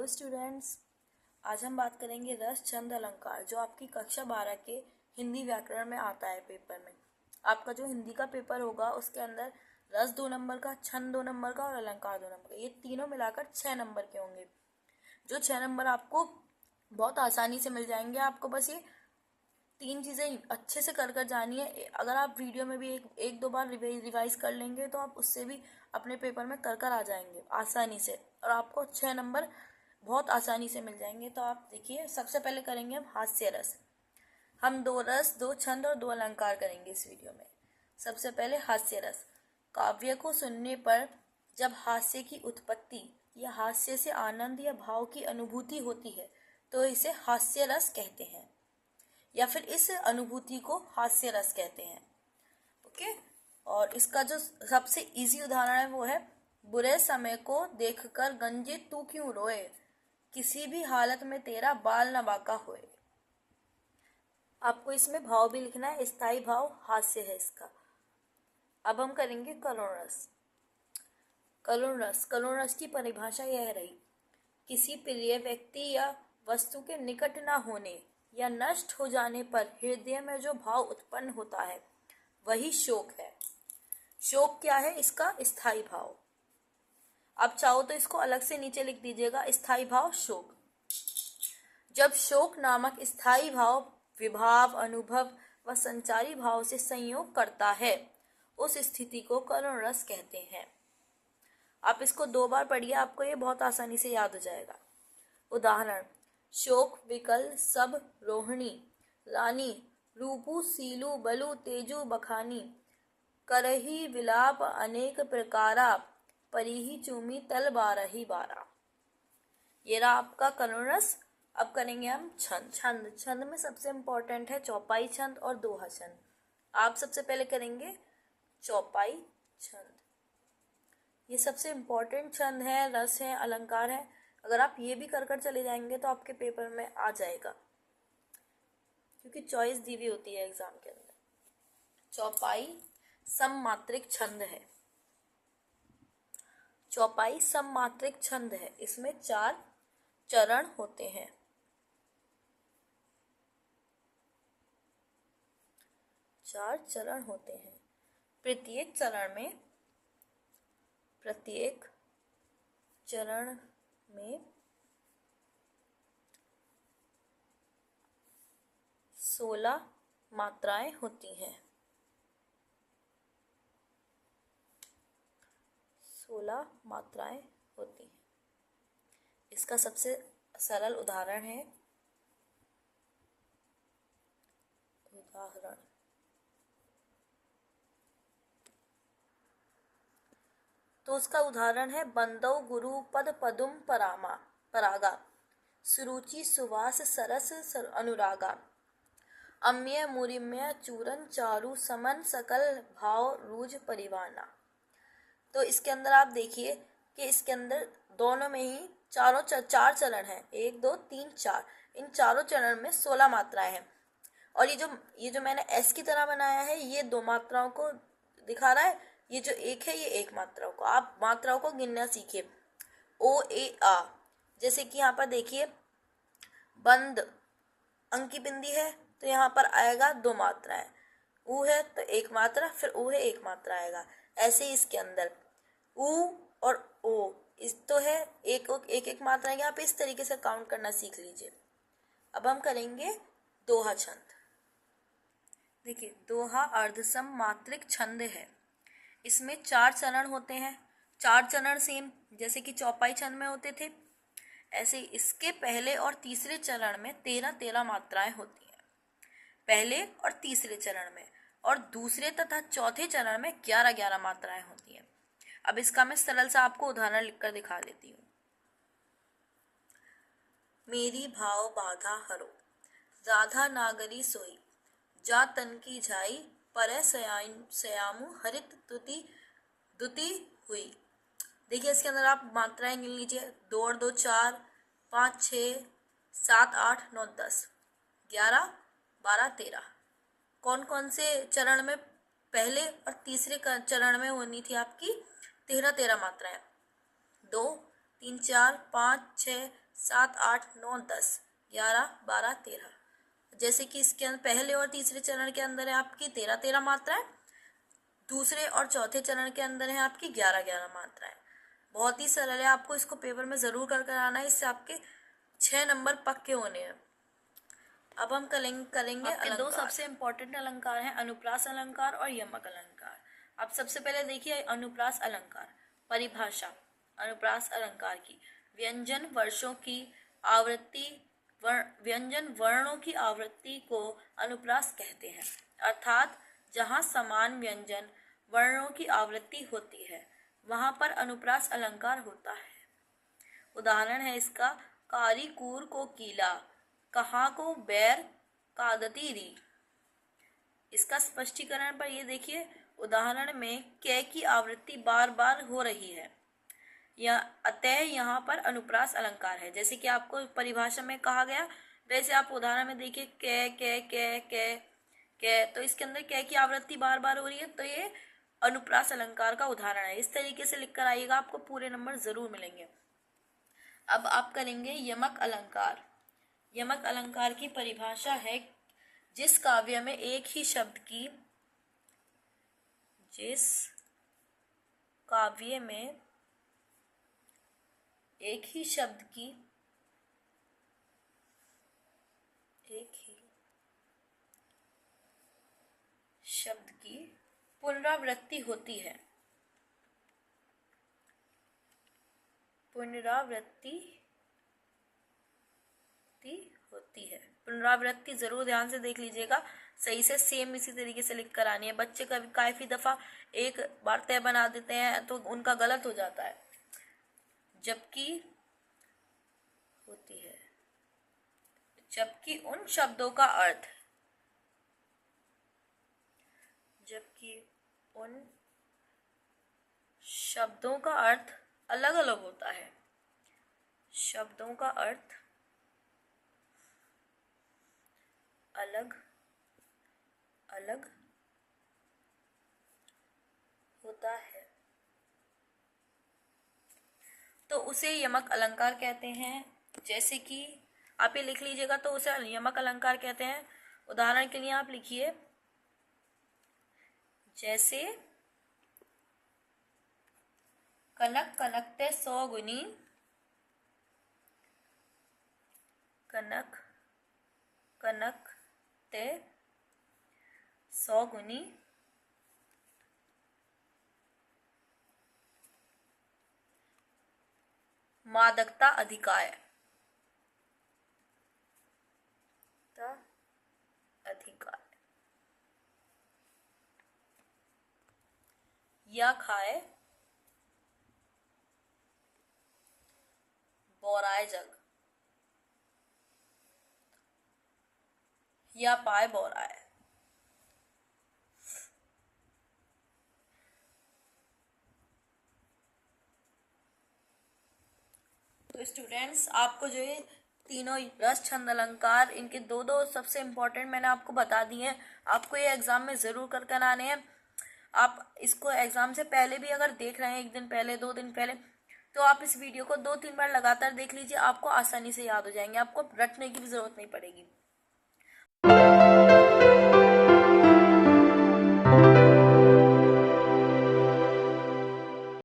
Hello students, आज हम बात करेंगे रस छंद अलंकार जो आपकी कक्षा 12 के हिंदी व्याकरण में आता है पेपर में। आपका जो हिंदी का पेपर होगा उसके अंदर रस 2 नंबर का, छंद 2 नंबर का और अलंकार 2 नंबर का, ये तीनों मिलाकर 6 नंबर के होंगे। जो 6 नंबर आपको बहुत आसानी से मिल जाएंगे। आपको बस ये 3 चीज़ें अच्छे से कर जानी है। अगर आप वीडियो में भी एक दो बार रिवाइज कर लेंगे तो आप उससे भी अपने पेपर में कर आ जाएंगे आसानी से, और आपको 6 नंबर बहुत आसानी से मिल जाएंगे। तो आप देखिए, सबसे पहले करेंगे हम हास्य रस। हम 2 रस, 2 छंद और 2 अलंकार करेंगे इस वीडियो में। सबसे पहले हास्य रस। काव्य को सुनने पर जब हास्य की उत्पत्ति या हास्य से आनंद या भाव की अनुभूति होती है तो इसे हास्य रस कहते हैं, या फिर इस अनुभूति को हास्य रस कहते हैं। ओके। और इसका जो सबसे इजी उदाहरण है वो है, बुरे समय को देखकर गंजे तू क्यों रोए, किसी भी हालत में तेरा बाल न बांका होए। आपको इसमें भाव भी लिखना है, स्थायी भाव हास्य है इसका। अब हम करेंगे करुण रस। करुण रस, करुण रस की परिभाषा यह रही, किसी प्रिय व्यक्ति या वस्तु के निकट न होने या नष्ट हो जाने पर हृदय में जो भाव उत्पन्न होता है वही शोक है। शोक क्या है? इसका स्थायी भाव। आप चाहो तो इसको अलग से नीचे लिख दीजिएगा, स्थायी भाव शोक। जब शोक नामक स्थायी भाव विभाव, अनुभव व संचारी भाव से संयोग करता है उस स्थिति को करुण रस कहते हैं। आप इसको 2 बार पढ़िए, आपको ये बहुत आसानी से याद हो जाएगा। उदाहरण, शोक विकल सब रोहिणी रानी, रूपु सीलु बलु तेजु बखानी, करही विलाप अनेक प्रकारा, परिही चूमी तल बारही बारा। ये रहा आपका करुण रस। अब करेंगे हम छंद। छंद, छंद में सबसे इम्पोर्टेंट है चौपाई छंद और दोहा छंद। आप सबसे पहले करेंगे चौपाई छंद। ये सबसे इम्पोर्टेंट छंद है, रस है, अलंकार है। अगर आप ये भी कर चले जाएंगे तो आपके पेपर में आ जाएगा, क्योंकि चॉइस दी हुई होती है एग्जाम के अंदर। चौपाई सममात्रिक छंद है। चौपाई सममात्रिक छंद है। इसमें 4 चरण होते हैं। 4 चरण होते हैं। प्रत्येक चरण में 16 मात्राएं होती हैं। 16 मात्राएं होती हैं। इसका सबसे सरल उदाहरण है, तो उसका उदाहरण है, बंदौ गुरु पद पदुम परागा, सुरुचि सुवास सरस अनुरागा, अम्य मुरिम्य चूरन चारु समन सकल भाव रूज परिवाना। तो इसके अंदर आप देखिए कि इसके अंदर दोनों में ही 4 चरण हैं, 1 2 3 4। इन चारों चरण में 16 मात्राएं हैं। और ये जो मैंने एस की तरह बनाया है, ये 2 मात्राओं को दिखा रहा है। ये जो 1 है, ये 1 मात्राओं को। आप मात्राओं को गिनना सीखिए। ओ ए आ, जैसे कि यहाँ पर देखिए, बंद अंकी बिंदी है तो यहाँ पर आएगा 2 मात्राएं। ऊ है तो 1 मात्रा, फिर ऊ है 1 मात्रा आएगा। ऐसे ही इसके अंदर ऊ और ओ, इस तो है एक मात्रा है। आप इस तरीके से काउंट करना सीख लीजिए। अब हम करेंगे दोहा छंद। देखिए, दोहा अर्धसम मात्रिक छंद है। इसमें 4 चरण होते हैं। 4 चरण सेम जैसे कि चौपाई छंद में होते थे, ऐसे इसके पहले और तीसरे चरण में 13 मात्राएं होती हैं, पहले और तीसरे चरण में। और दूसरे तथा चौथे चरण में 11 मात्राएं होती हैं। अब इसका मैं सरल सा आपको उदाहरण लिखकर दिखा देती हूँ। मेरी भाव बाधा हरो, राधा नागरी सोई, जा तन की झाई, पर सयामु हरित दुति हुई। देखिए, इसके अंदर आप मात्राएं गिन लीजिए, 2 और 2 4, 5 6 7 8 9 10 11 12 13। कौन कौन से चरण में? पहले और तीसरे चरण में होनी थी आपकी 13 मात्राएं। 2 3 4 5 6 7, 8, 9, 10, 11, 12, 13। जैसे कि इसके अंदर पहले और तीसरे चरण के अंदर है आपकी 13 मात्राएं, दूसरे और चौथे चरण के अंदर है आपकी 11 मात्राएं। बहुत ही सरल है, आपको इसको पेपर में जरूर कर आना है, इससे आपके 6 नंबर पक्के होने हैं। अब हम करेंगे आपके दो सबसे इम्पोर्टेंट अलंकार हैं, अनुप्रास अलंकार और यमक अलंकार। अब सबसे पहले देखिए अनुप्रास अलंकार। परिभाषा अनुप्रास अलंकार की, व्यंजन वर्षों की आवृत्ति व्यंजन वर्णों की आवृत्ति को अनुप्रास कहते हैं, अर्थात जहाँ समान व्यंजन वर्णों की आवृत्ति होती है वहां पर अनुप्रास अलंकार होता है। उदाहरण है इसका, कारी कूर को कीला, कहाँ को बैर, कादती री। इसका स्पष्टीकरण पर ये देखिए, उदाहरण में कै की आवृत्ति बार बार हो रही है, या अतः यहाँ पर अनुप्रास अलंकार है। जैसे कि आपको परिभाषा में कहा गया, वैसे आप उदाहरण में देखिए कै कै कै कै कै, तो इसके अंदर कै की आवृत्ति बार बार हो रही है, तो ये अनुप्रास अलंकार का उदाहरण है। इस तरीके से लिख कर आइएगा, आपको पूरे नंबर जरूर मिलेंगे। अब आप करेंगे यमक अलंकार। यमक अलंकार की परिभाषा है, जिस काव्य में एक ही शब्द की जिस काव्य में एक ही शब्द की पुनरावृत्ति होती है। पुनरावृत्ति जरूर ध्यान से देख लीजिएगा, सही से सेम इसी तरीके से लिख कर आनी है। बच्चे काफी दफा एक बार तय बना देते हैं तो उनका गलत हो जाता है, जबकि उन शब्दों का अर्थ अलग अलग होता है। शब्दों का अर्थ अलग अलग होता है, तो उसे यमक अलंकार कहते हैं। जैसे कि आप ये लिख लीजिएगा, तो उसे यमक अलंकार कहते हैं। उदाहरण के लिए आप लिखिए, जैसे कनक कनकते 100 गुनी, कनक कनकते 100 गुनी, मादकता अधिकाय। या खाए बोराए जग, या पाए बोराए। तो स्टूडेंट्स, आपको जो ये तीनों रस छंद अलंकार, इनके दो सबसे इम्पोर्टेंट मैंने आपको बता दिए हैं। आपको ये एग्जाम में जरूर कर आने हैं। आप इसको एग्जाम से पहले भी अगर देख रहे हैं, 1 दिन पहले 2 दिन पहले, तो आप इस वीडियो को 2-3 बार लगातार देख लीजिए, आपको आसानी से याद हो जाएंगे, आपको रटने की भी जरूरत नहीं पड़ेगी।